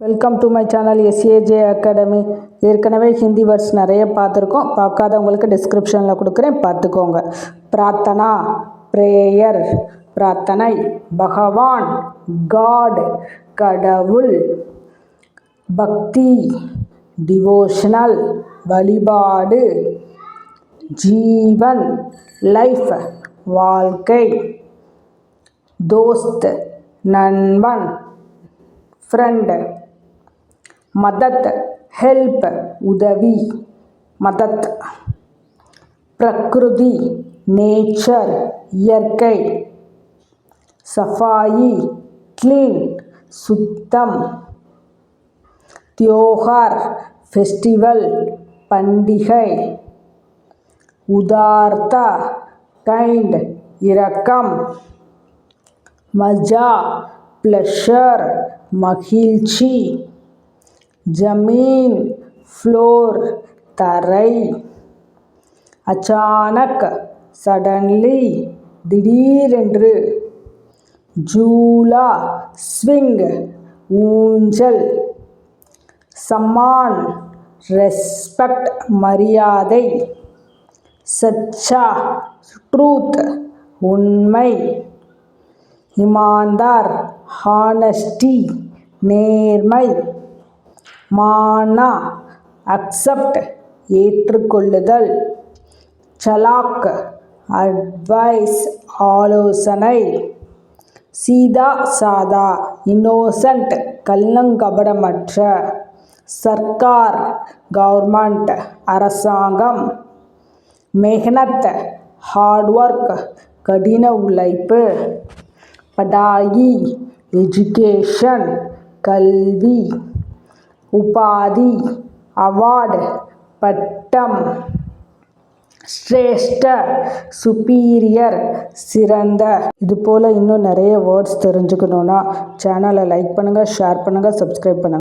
Welcome to my channel SAJ academy. ஏற்கனவே Hindi words நிறைய பார்த்துருக்கோம். பார்க்காதவங்களுக்கு டிஸ்கிரிப்ஷனில் கொடுக்குறேன், பார்த்துக்கோங்க. பிரார்த்தனா, ப்ரேயர், பிரார்த்தனை, பகவான், காட், கடவுள், பக்தி, டிவோஷனல், வழிபாடு, ஜீவன், லைஃப், வாழ்க்கை, தோஸ்த், நண்பன், ஃப்ரெண்ட், மதத், ஹெல்ப், உதவி, மதத், பிரகிருதி, நேச்சர், இயற்கை, சஃபாயி, கிளீன், சுத்தம், தியோகார், ஃபெஸ்டிவல், பண்டிகை, உதார்த்தா, கைண்ட், இரக்கம், மஜா, ப்ளஷர், மகிழ்ச்சி, ஜமீன், ஃப்ளோர், தரை, அச்சானக், சடன்லி, திடீரென்று, ஜூலா, ஸ்விங், ஊஞ்சல், சம்மான், ரெஸ்பெக்ட், மரியாதை, சச்சா, ட்ரூத், உண்மை, இமான்தார், ஹானஸ்டி, நேர்மை, மானா, அக்செப்ட், ஏற்றுக்கொள்ளுதல், சலாக், அட்வைஸ், ஆலோசனை, சீதா சாதா, இன்னோசன்ட், கள்ளங்கபடமற்ற, சர்க்கார், கவர்மெண்ட், அரசாங்கம், மெஹ்னத், ஹார்ட் ஒர்க், கடின உழைப்பு, படாயி, எஜுகேஷன், கல்வி, உபாதி, அவார்டு, பட்டம், ஸ்ரேஷ்ட, சுப்பீரியர், சிறந்த. இது போல் இன்னும் நிறைய வேர்ட்ஸ் தெரிஞ்சுக்கணுன்னா சேனலை லைக் பண்ணுங்கள், ஷேர் பண்ணுங்கள், சப்ஸ்கிரைப் பண்ணுங்கள்.